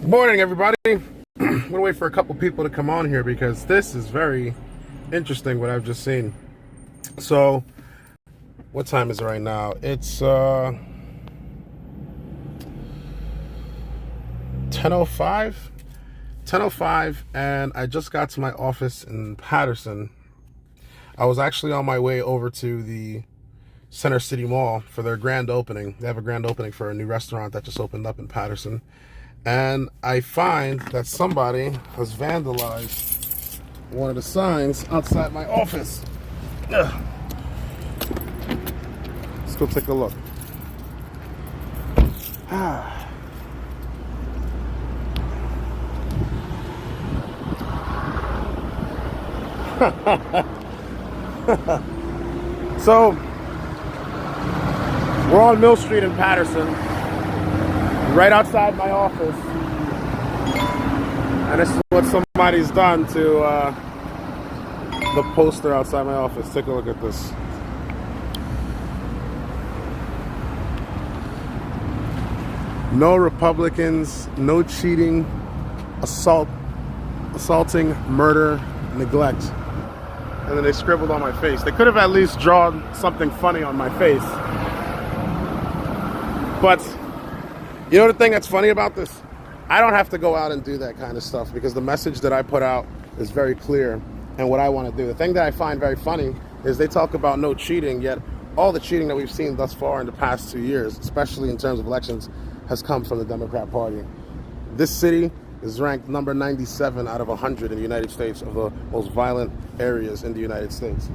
Good morning, everybody. I'm gonna wait for a couple people to come on here because this is very interesting what I've just seen. So, what time is it right now? It's 10:05. 10:05, and I just got to my office in Patterson. I was actually on my way over to the Center City Mall for their grand opening. They have a grand opening for a new restaurant that just opened up in Patterson. And I find that somebody has vandalized one of the signs outside my office. Ugh. Let's go take a look. So, we're on Mill Street in Patterson, right outside my office, and this is what somebody's done to the poster outside my office. Take a look at this. No Republicans, no cheating, assaulting, murder, neglect. And then they scribbled on my face. They could have at least drawn something funny on my face. But you know the thing that's funny about this? I don't have to go out and do that kind of stuff because the message that I put out is very clear and what I want to do. The thing that I find very funny is they talk about no cheating, yet all the cheating that we've seen thus far in the past 2 years, especially in terms of elections, has come from the Democrat Party. This city is ranked number 97 out of 100 in the United States of the most violent areas in the United States.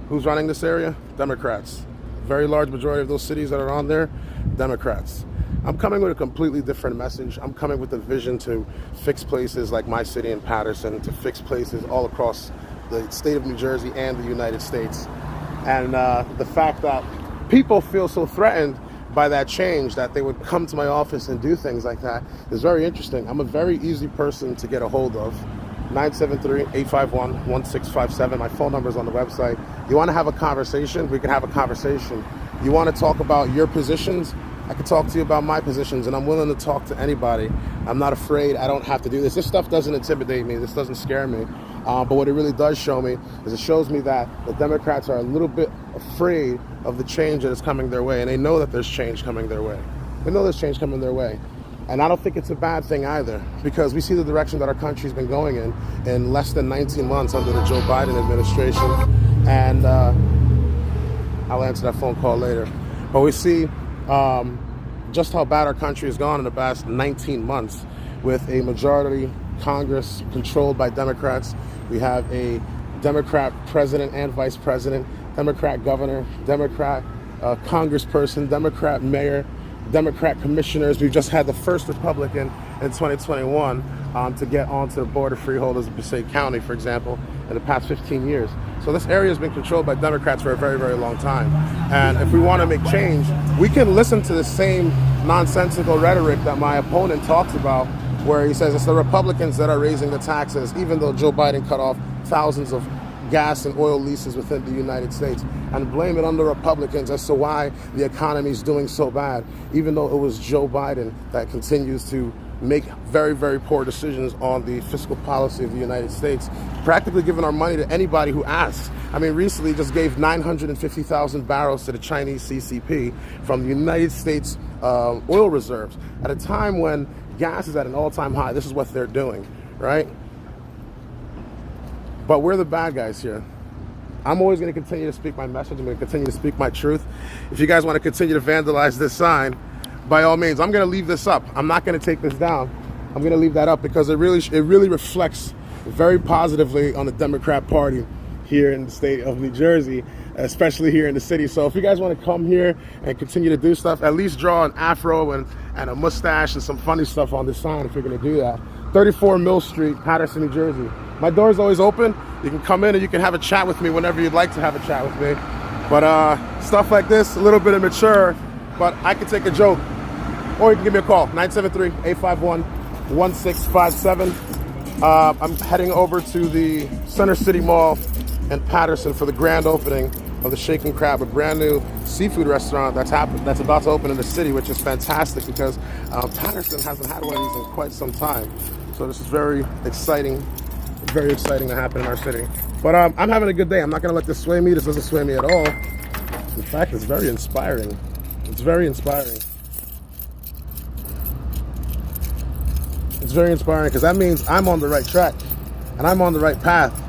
Who's running this area? Democrats. A very large majority of those cities that are on there, Democrats. I'm coming with a completely different message. I'm coming with a vision to fix places like my city in Patterson, to fix places all across the state of New Jersey and the United States. And the fact that people feel so threatened by that change that they would come to my office and do things like that is very interesting. I'm a very easy person to get a hold of. 973-851-1657. My phone number is on the website. You want to have a conversation? We can have a conversation. You want to talk about your positions? I can talk to you about my positions, and I'm willing to talk to anybody. I'm not afraid. I don't have to do this. This stuff doesn't intimidate me. This doesn't scare me. But what it really does show me is it shows me that the Democrats are a little bit afraid of the change that is coming their way, and they know that there's change coming their way. They know there's change coming their way. And I don't think it's a bad thing either, because we see the direction that our country's been going in less than 19 months under the Joe Biden administration. And I'll answer that phone call later. But we see just how bad our country has gone in the past 19 months with a majority Congress controlled by Democrats. We have a Democrat president and vice president, Democrat governor, Democrat congressperson, Democrat mayor, Democrat commissioners. We just had the first Republican in 2021 to get onto the board of freeholders of Passaic County, for example, in the past 15 years. So this area has been controlled by Democrats for a very, very long time. And if we want to make change, we can listen to the same nonsensical rhetoric that my opponent talks about, where he says it's the Republicans that are raising the taxes, even though Joe Biden cut off thousands of gas and oil leases within the United States, and blame it on the Republicans as to why the economy is doing so bad, even though it was Joe Biden that continues to make very, very poor decisions on the fiscal policy of the United States, practically giving our money to anybody who asks. I mean, recently he just gave 950,000 barrels to the Chinese CCP from the United States oil reserves at a time when gas is at an all-time high. This is what they're doing, right? But we're the bad guys here. I'm always going to continue to speak my message. I'm going to continue to speak my truth. If you guys want to continue to vandalize this sign, by all means, I'm going to leave this up. I'm not going to take this down. I'm going to leave that up because it really reflects very positively on the Democrat Party here in the state of New Jersey, especially here in the city. So if you guys want to come here and continue to do stuff, at least draw an afro and a mustache and some funny stuff on this sign if you're going to do that. 34 Mill Street, Patterson, New Jersey. My door is always open. You can come in and you can have a chat with me whenever you'd like to have a chat with me. But stuff like this, a little bit immature, but I can take a joke. Or you can give me a call, 973-851-1657. I'm heading over to the Center City Mall in Patterson for the grand opening of the Shaken Crab, a brand new seafood restaurant that's about to open in the city, which is fantastic because Patterson hasn't had one of these in quite some time. So this is very exciting to happen in our city. But I'm having a good day. I'm not gonna let this sway me. This doesn't sway me at all. In fact, it's very inspiring. It's very inspiring. It's very inspiring because that means I'm on the right track and I'm on the right path.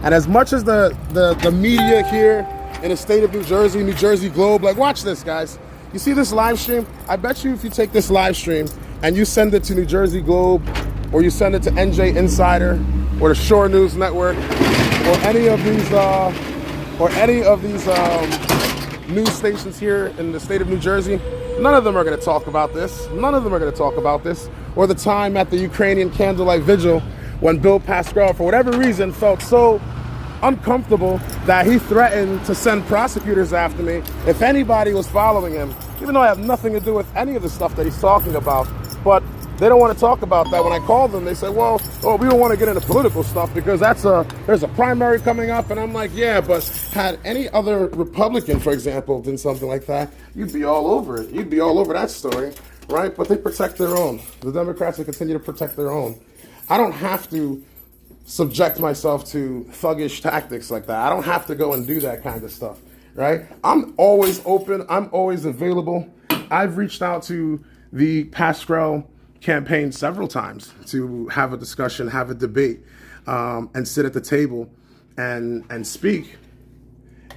And as much as the media here in the state of New Jersey Globe, like, watch this, guys. You see this live stream? I bet you if you take this live stream and you send it to New Jersey Globe, or you send it to NJ Insider, or the Shore News Network, or any of these news stations here in the state of New Jersey, none of them are going to talk about this. None of them are going to talk about this. Or the time at the Ukrainian candlelight vigil when Bill Pascrell, for whatever reason, felt so uncomfortable that he threatened to send prosecutors after me if anybody was following him, even though I have nothing to do with any of the stuff that he's talking about. But they don't want to talk about that. When I call them, they say, well, we don't want to get into political stuff because there's a primary coming up. And I'm like, yeah, but had any other Republican, for example, done something like that, you'd be all over it. You'd be all over that story, right? But they protect their own. The Democrats will continue to protect their own. I don't have to subject myself to thuggish tactics like that. I don't have to go and do that kind of stuff, right? I'm always open. I'm always available. I've reached out to the Pascrell campaign several times to have a discussion, have a debate, and sit at the table and speak.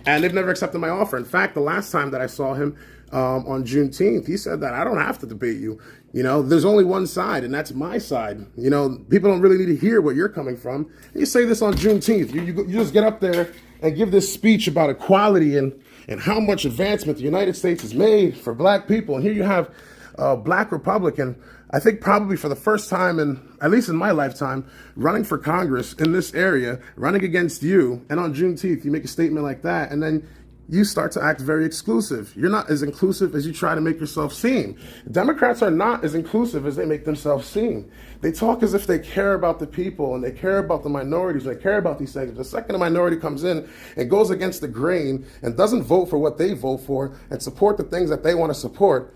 And they've never accepted my offer. In fact, the last time that I saw him on Juneteenth, he said that I don't have to debate you. You know, there's only one side, and that's my side. You know, people don't really need to hear what you're coming from. You say this on Juneteenth. You just get up there and give this speech about equality and how much advancement the United States has made for black people. And here you have a black Republican, I think probably for the first time at least in my lifetime, running for Congress in this area, running against you. And on Juneteenth, you make a statement like that, and then you start to act very exclusive. You're not as inclusive as you try to make yourself seem. Democrats are not as inclusive as they make themselves seem. They talk as if they care about the people and they care about the minorities, and they care about these things. The second a minority comes in and goes against the grain and doesn't vote for what they vote for and support the things that they want to support,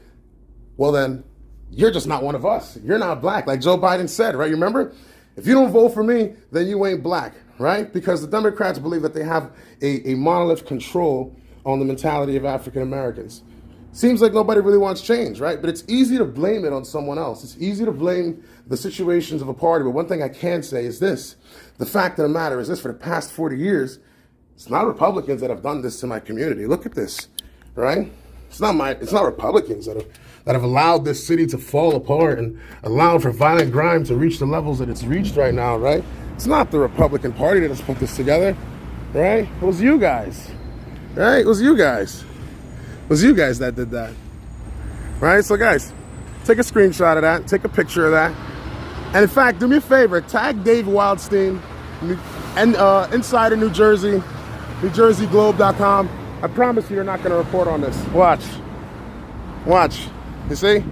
well then, you're just not one of us. You're not black, like Joe Biden said, right? You remember? If you don't vote for me, then you ain't black, right? Because the Democrats believe that they have a monolith control on the mentality of African Americans. Seems like nobody really wants change, right? But it's easy to blame it on someone else. It's easy to blame the situations of a party. But one thing I can say is this. The fact of the matter is this: for the past 40 years, it's not Republicans that have done this to my community. Look at this, right? It's not Republicans that have allowed this city to fall apart and allowed for violent crime to reach the levels that it's reached right now, right? It's not the Republican Party that has put this together, right? It was you guys, right? It was you guys. It was you guys that did that, right? So guys, take a screenshot of that, take a picture of that. And in fact, do me a favor, tag Dave Wildstein and Insider New Jersey, NewJerseyGlobe.com. I promise you're not going to report on this. Watch. You see?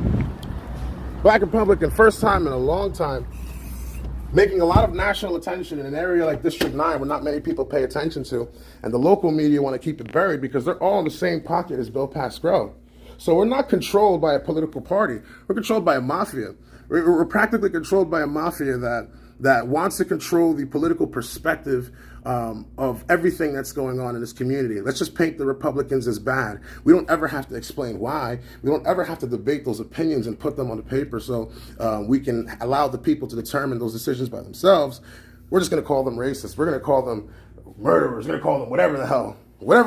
Black Republican, first time in a long time, making a lot of national attention in an area like District 9 where not many people pay attention to. And the local media want to keep it buried because they're all in the same pocket as Bill Pascrell. So we're not controlled by a political party. We're controlled by a mafia. We're practically controlled by a mafia that wants to control the political perspective of everything that's going on in this community. Let's just paint the Republicans as bad. We don't ever have to explain why. We don't ever have to debate those opinions and put them on the paper so we can allow the people to determine those decisions by themselves. We're just going to call them racist. We're going to call them murderers. We're going to call them whatever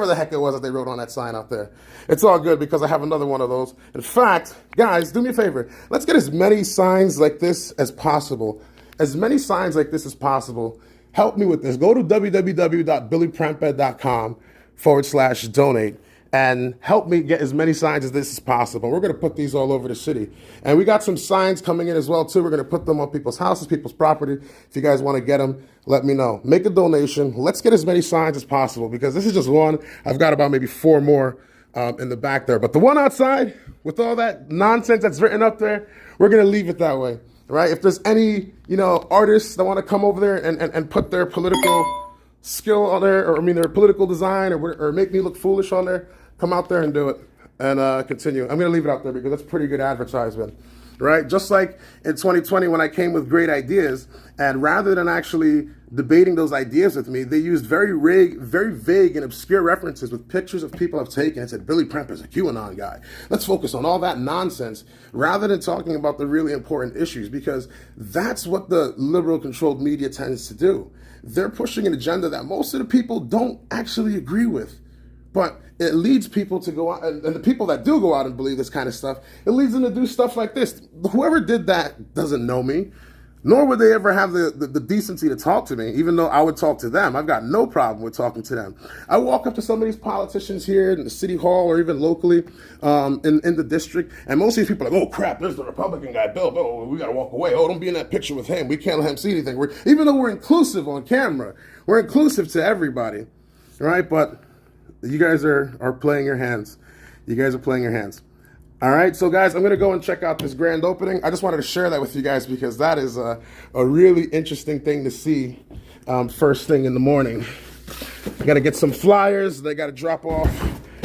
the heck it was that they wrote on that sign out there. It's all good because I have another one of those. In fact, guys, do me a favor. Let's get as many signs like this as possible. As many signs like this as possible. Help me with this. Go to www.billyprampet.com/donate and help me get as many signs as this as possible. We're going to put these all over the city. And we got some signs coming in as well, too. We're going to put them on people's houses, people's property. If you guys want to get them, let me know. Make a donation. Let's get as many signs as possible because this is just one. I've got about maybe 4 more in the back there. But the one outside, with all that nonsense that's written up there, we're going to leave it that way. Right? If there's any, artists that want to come over there and put their political skill on there, or I mean their political design, or make me look foolish on there, come out there and do it and continue. I'm going to leave it out there because that's pretty good advertisement, right? Just like in 2020 when I came with great ideas, and rather than actually debating those ideas with me, they used very vague and obscure references with pictures of people I've taken and said, Billy Premp is a QAnon guy. Let's focus on all that nonsense rather than talking about the really important issues, because that's what the liberal controlled media tends to do. They're pushing an agenda that most of the people don't actually agree with. But it leads people to go out, and the people that do go out and believe this kind of stuff, it leads them to do stuff like this. Whoever did that doesn't know me, nor would they ever have the decency to talk to me, even though I would talk to them. I've got no problem with talking to them. I walk up to some of these politicians here in the city hall or even locally in the district, and most of these people are like, oh crap, there's the Republican guy, Bill, we gotta walk away. Oh, don't be in that picture with him. We can't let him see anything. Even though we're inclusive on camera, we're inclusive to everybody, right? But you guys are playing your hands. You guys are playing your hands. All right, so guys, I'm going to go and check out this grand opening. I just wanted to share that with you guys because that is a really interesting thing to see first thing in the morning. I got to get some flyers. They got to drop off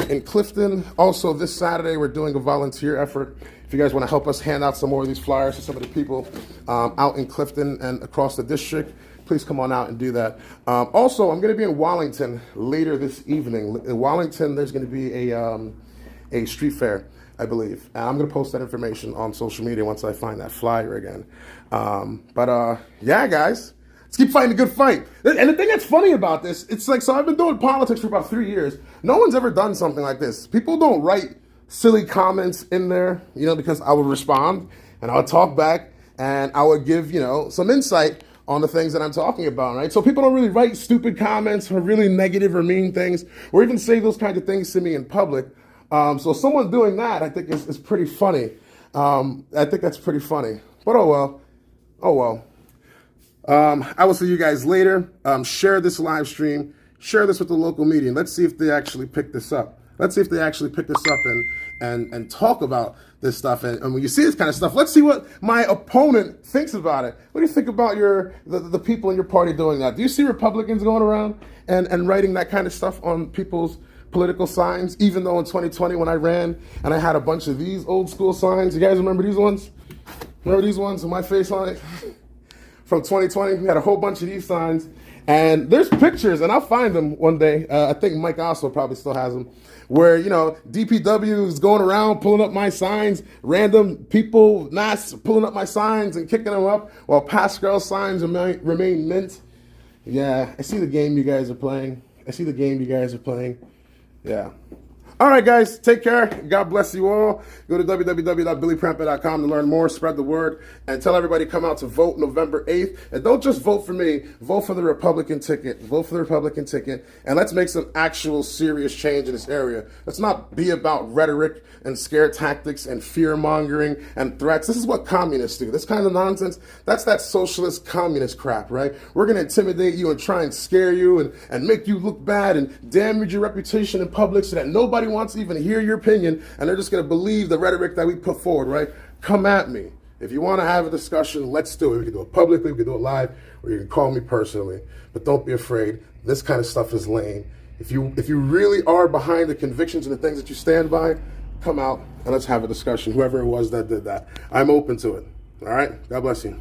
in Clifton. Also, this Saturday, we're doing a volunteer effort. If you guys want to help us hand out some more of these flyers to some of the people out in Clifton and across the district, please come on out and do that. Also, I'm going to be in Wallington later this evening. In Wallington, there's going to be a street fair, I believe. And I'm going to post that information on social media once I find that flyer again. Yeah, guys, let's keep fighting a good fight. And the thing that's funny about this, it's like, so I've been doing politics for about 3 years. No one's ever done something like this. People don't write silly comments in there, you know, because I would respond and I would talk back and I would give, you know, some insight on the things that I'm talking about, right? So people don't really write stupid comments or really negative or mean things, or even say those kinds of things to me in public. So someone doing that, I think is pretty funny. I think that's pretty funny, but oh well, oh well. I will see you guys later. Share this live stream, share this with the local media, and let's see if they actually pick this up. Let's see if they actually pick this up and talk about this stuff. And when you see this kind of stuff, let's see what my opponent thinks about it. What do you think about the people in your party doing that? Do you see Republicans going around and writing that kind of stuff on people's political signs? Even though in 2020 when I ran and I had a bunch of these old school signs, you guys remember these ones? Remember these ones with my face on it? From 2020, we had a whole bunch of these signs. And there's pictures, and I'll find them one day. I think Mike also probably still has them, where, you know, DPW is going around pulling up my signs, random people not pulling up my signs and kicking them up, while Pascal signs remain mint. Yeah, I see the game you guys are playing. I see the game you guys are playing. Yeah. All right, guys, take care. God bless you all. Go to www.billyprempa.com to learn more, spread the word, and tell everybody come out to vote November 8th. And don't just vote for me, vote for the Republican ticket. Vote for the Republican ticket, and let's make some actual serious change in this area. Let's not be about rhetoric and scare tactics and fear-mongering and threats. This is what communists do. This kind of nonsense, that's that socialist communist crap, right? We're going to intimidate you and try and scare you and make you look bad and damage your reputation in public so that nobody wants to even hear your opinion, and they're just going to believe the rhetoric that we put forward, right? Come at me. If you want to have a discussion, let's do it. We can do it publicly, we can do it live, or you can call me personally. But don't be afraid. This kind of stuff is lame. If you really are behind the convictions and the things that you stand by, come out and let's have a discussion. Whoever it was that did that, I'm open to it. All right? God bless you.